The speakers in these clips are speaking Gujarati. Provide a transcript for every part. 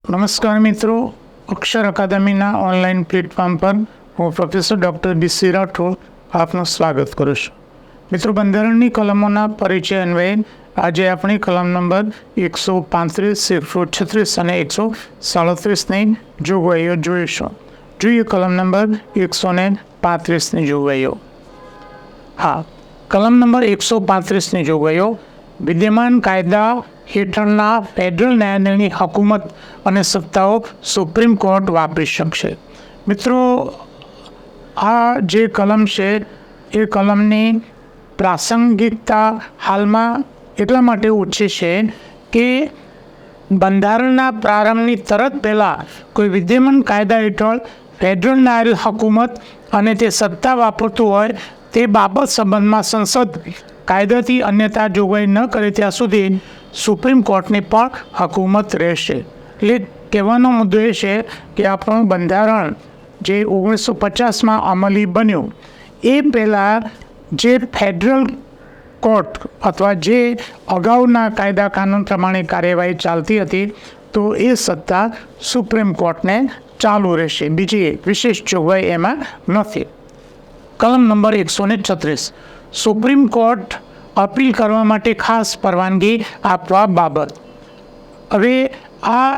નમસ્કાર મિત્રો, અક્ષર અકાદમીના ઓનલાઈન પ્લેટફોર્મ પર હું પ્રોફેસર ડૉક્ટર ડી.સી. રાઠોડ આપનું સ્વાગત કરું છું. મિત્રો, બંધારણની કલમોના પરિચય અન્વયે આજે આપણી કલમ નંબર 135, 136 અને 137ની જોગવાઈઓ જોઈશું. જોઈએ કલમ નંબર 135ની જોગવાઈઓ. કલમ નંબર 135ની જોગવાઈઓ વિદ્યમાન કાયદા હેઠળના ફેડરલ ન્યાયાલયની હકૂમત અને સત્તાઓ સુપ્રીમ કોર્ટ વાપરી શકશે. મિત્રો, આ જે કલમ છે એ કલમની પ્રાસંગિકતા હાલમાં એટલા માટે ઓછી છે કે બંધારણના પ્રારંભની તરત પહેલાં કોઈ વિદ્યમાન કાયદા હેઠળ ફેડરલ ન્યાયાલય હકૂમત અને તે સત્તા વાપરતું હોય તે બાબત સંબંધમાં સંસદ કાયદાથી અન્યતા જોગવાઈ ન કરે ત્યાં સુધી સુપ્રીમ કોર્ટની પણ હકૂમત રહેશે. એટલે કહેવાનો મુદ્દો એ છે કે આપણું બંધારણ જે 1950માં અમલી બન્યું એ પહેલાં જે ફેડરલ કોર્ટ અથવા જે અગાઉના કાયદા કાનૂન પ્રમાણે કાર્યવાહી ચાલતી હતી તો એ સત્તા સુપ્રીમ કોર્ટને ચાલુ રહેશે. બીજી એક વિશેષ જોગવાઈ એમાં નથી. કલમ નંબર 136 સુપ્રીમ કોર્ટ અપીલ કરવા માટે ખાસ પરવાનગી આપવા બાબત. હવે આ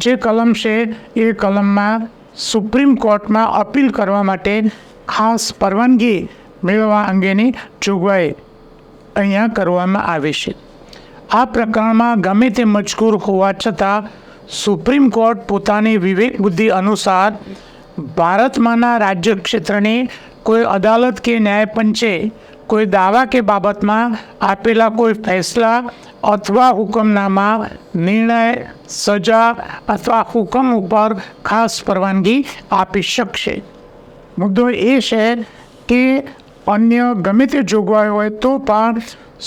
જે કલમ છે એ કલમમાં સુપ્રીમ કોર્ટમાં અપીલ કરવા માટે ખાસ પરવાનગી મેળવવા અંગેની જોગવાઈ અહીંયા કરવામાં આવી છે. આ પ્રકરણમાં ગમે તે મજકૂર હોવા છતાં સુપ્રીમ કોર્ટ પોતાની વિવેક બુદ્ધિ અનુસાર ભારતમાંના રાજ્ય ક્ષેત્રની કોઈ અદાલત કે ન્યાયપંચે કોઈ દાવા કે બાબતમાં આપેલા કોઈ ફેસલા અથવા હુકમનામા, નિર્ણય, સજા અથવા હુકમ ઉપર ખાસ પરવાનગી આપી શકશે. મુદ્દો એ છે કે અન્ય ગમે તે જોગવાઈ હોય તો પણ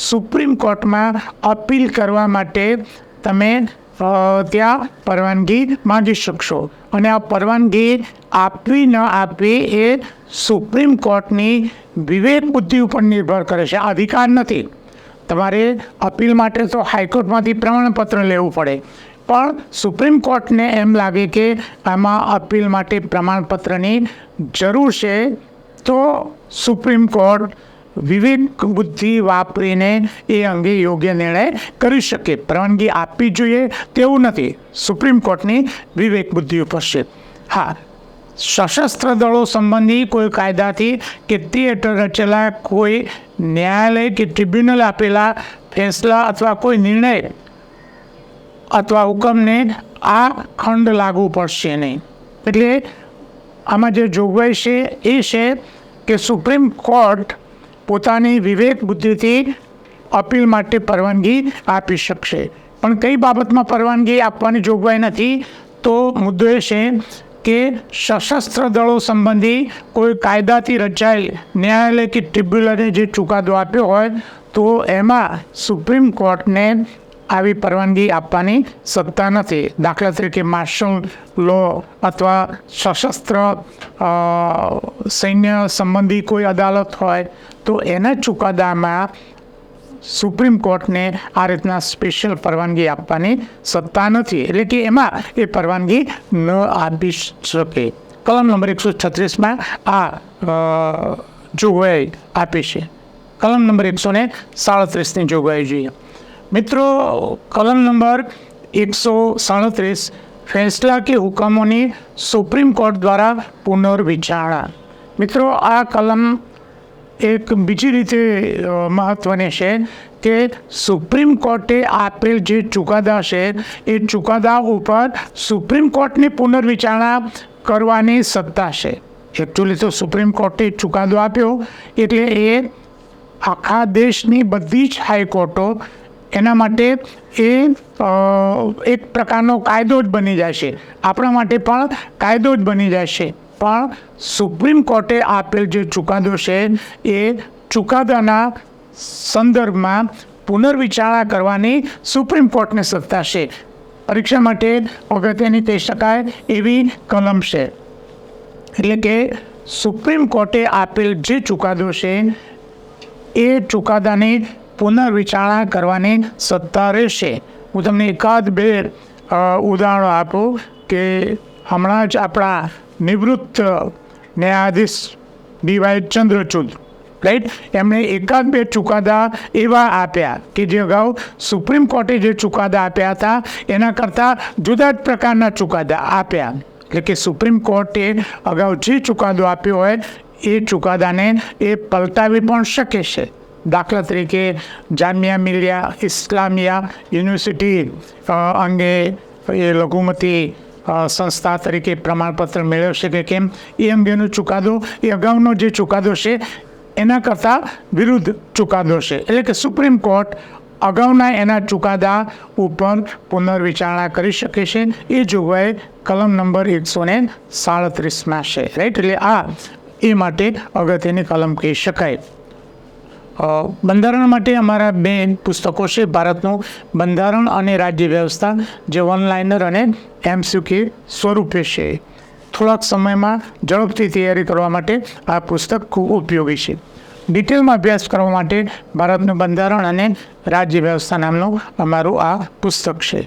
સુપ્રીમ કોર્ટમાં અપીલ કરવા માટે તમે ત્યાં પરવાનગી માગી શકશો અને આ પરવાનગી આપવી ન આપવી એ સુપ્રીમ કોર્ટની વિવેક બુદ્ધિ ઉપર નિર્ભર કરે છે. અધિકાર નથી. તમારે અપીલ માટે તો હાઈકોર્ટમાંથી પ્રમાણપત્ર લેવું પડે, પણ સુપ્રીમ કોર્ટને એમ લાગે કે આમાં અપીલ માટે પ્રમાણપત્રની જરૂર છે તો સુપ્રીમ કોર્ટ વિવેક બુદ્ધિ વાપરીને એ અંગે યોગ્ય નિર્ણય કરી શકે. પરવાનગી આપવી જોઈએ તેવું નથી, સુપ્રીમ કોર્ટની વિવેક બુદ્ધિ ઉપર છે. સશસ્ત્ર દળો સંબંધી કોઈ કાયદાથી કે તે હેઠળ રચેલા કોઈ ન્યાયાલય કે ટ્રિબ્યુનલ આપેલા ફેસલા અથવા કોઈ નિર્ણય અથવા હુકમને આ ખંડ લાગુ પડશે નહીં. એટલે આમાં જે જોગવાઈ છે એ છે કે સુપ્રીમ કોર્ટ પોતાની વિવેક બુદ્ધિથી અપીલ માટે પરવાનગી આપી શકશે. પણ કઈ બાબતમાં પરવાનગી આપવાની જોગવાઈ નથી તો મુદ્દો એ છે કે સશસ્ત્ર દળો સંબંધી કોઈ કાયદાથી રચાયેલ ન્યાયાલય કે ટ્રિબ્યુનલે જે ચુકાદો આપ્યો હોય તો એમાં સુપ્રીમ કોર્ટને આવી પરવાનગી આપવાની સત્તા નથી. દાખલા તરીકે માર્શલ લો અથવા સશસ્ત્ર સૈન્ય સંબંધી કોઈ અદાલત હોય તો એના ચુકાદામાં સુપ્રીમ કોર્ટને આ રીતના સ્પેશિયલ પરવાનગી આપવાની સત્તા નથી. એટલે કે એમાં એ પરવાનગી ન આપી શકે. કલમ નંબર 136માં આ જોગવાઈ આપી છે. કલમ નંબર 137ની જોગવાઈ જોઈએ. મિત્રો, કલમ નંબર 137 ફેસલા કે હુકમોની સુપ્રીમ કોર્ટ દ્વારા પુનર્વિચારણા. મિત્રો, આ કલમ એક બીજી રીતે મહત્ત્વની છે કે સુપ્રીમ કોર્ટે આપેલ જે ચુકાદા છે એ ચુકાદા ઉપર સુપ્રીમ કોર્ટની પુનર્વિચારણા કરવાની સત્તા છે. એકચ્યુઅલી તો સુપ્રીમ કોર્ટે ચુકાદો આપ્યો એટલે એ આખા દેશની બધી જ હાઈકોર્ટો એના માટે એ એક પ્રકારનો કાયદો જ બની જાય છે. આપણા માટે પણ કાયદો જ બની જાય છે. પણ સુપ્રીમ કોર્ટે આપેલ જે ચુકાદો છે એ ચુકાદાના સંદર્ભમાં પુનર્વિચારણા કરવાની સુપ્રીમ કોર્ટને સત્તા છે. પરીક્ષા માટે અગત્યની કહી શકાય એવી કલમ છે. એટલે કે સુપ્રીમ કોર્ટે આપેલ જે ચુકાદો છે એ ચુકાદાની પુનર્વિચારણા કરવાની સત્તા રહેશે. હું તમને એકાદ બે ઉદાહરણો આપું કે હમણાં જ આપણા નિવૃત્ત ન્યાયાધીશ ડીવાય ચંદ્રચૂડ, રાઈટ, એમણે એકાદ બે ચુકાદા એવા આપ્યા કે જે અગાઉ સુપ્રીમ કોર્ટે જે ચુકાદા આપ્યા હતા એના કરતાં જુદા જ પ્રકારના ચુકાદા આપ્યા. એટલે કે સુપ્રીમ કોર્ટે અગાઉ જે ચુકાદો આપ્યો હોય એ ચુકાદાને એ પલટાવી પણ શકે છે. દાખલા તરીકે જામિયા મિલિયા ઇસ્લામિયા યુનિવર્સિટી અંગે એ લઘુમતી સંસ્થા તરીકે પ્રમાણપત્ર મેળવશે કે કેમ એ અંગેનો ચુકાદો એ અગાઉનો જે ચુકાદો છે એના કરતાં વિરુદ્ધ ચુકાદો છે. એટલે કે સુપ્રીમ કોર્ટ અગાઉના એના ચુકાદા ઉપર પુનર્વિચારણા કરી શકે છે. એ જોગવાઈ કલમ નંબર 137માં છે, રાઈટ. એટલે આ એ માટે અગત્યની કલમ કહી શકાય. બંધારણ માટે અમારા 2 પુસ્તકો છે, ભારતનું બંધારણ અને રાજ્ય વ્યવસ્થા, જે વન લાઇનર અને MCQ સ્વરૂપે છે. થોડાક સમયમાં ઝડપથી તૈયારી કરવા માટે આ પુસ્તક ખૂબ ઉપયોગી છે. ડિટેલમાં અભ્યાસ કરવા માટે ભારતનું બંધારણ અને રાજ્ય વ્યવસ્થા નામનું અમારું આ પુસ્તક છે.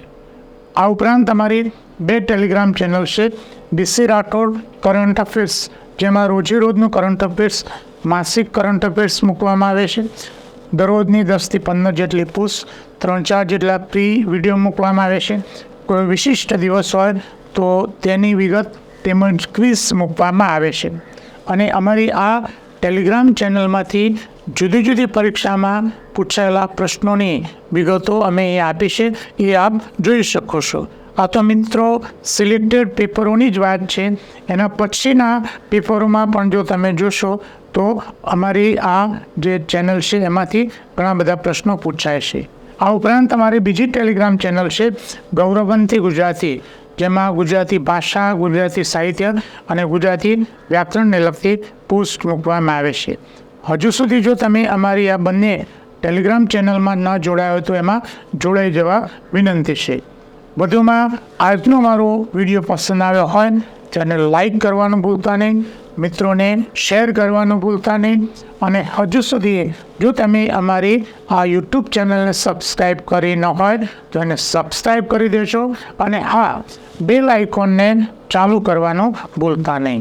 આ ઉપરાંત અમારી 2 ટેલિગ્રામ ચેનલ છે, BC રાઠોડ કરંટ અફેર્સ, જેમાં રોજે રોજનું કરંટ અફેર્સ, માસિક કરંટ અફેર્સ મૂકવામાં આવે છે. દરરોજની 10 થી 15 જેટલી પુસ્ત, 3-4 જેટલા પ્રી વિડીયો મૂકવામાં આવે છે. કોઈ વિશિષ્ટ દિવસ હોય તો તેની વિગત તેમજ ક્વિઝ મૂકવામાં આવે છે. અને અમારી આ ટેલિગ્રામ ચેનલમાંથી જુદી જુદી પરીક્ષામાં પૂછાયેલા પ્રશ્નોની વિગતો અમે એ આપી છે, એ આપ જોઈ શકો છો. આ તો મિત્રો સિલેક્ટેડ પેપરોની જ વાત છે. એના પછીના પેપરોમાં પણ જો તમે જોશો તો અમારી આ જે ચેનલ છે એમાંથી ઘણા બધા પ્રશ્નો પૂછાય છે. આ ઉપરાંત અમારી બીજી ટેલિગ્રામ ચેનલ છે ગૌરવંતી ગુજરાતી, જેમાં ગુજરાતી ભાષા, ગુજરાતી સાહિત્ય અને ગુજરાતી વ્યાકરણને લગતી પોસ્ટ મૂકવામાં આવે છે. હજુ સુધી જો તમે અમારી આ બંને ટેલિગ્રામ ચેનલમાં ન જોડાયા હોય તો એમાં જોડાઈ જવા વિનંતી છે. વધુમાં આજનો મારો વિડીયો પસંદ આવ્યો હોય તેને લાઈક કરવાનું ભૂલતા નહીં, મિત્રોને શેર કરવાનું ભૂલતા નહીં. અને હજુ સુધી જો તમે અમારી આ યુટ્યુબ ચેનલને સબસ્ક્રાઈબ કરી ન હોય તો એને સબસ્ક્રાઈબ કરી દેજો. અને હા, બેલ આઇકોનને ચાલુ કરવાનું ભૂલતા નહીં.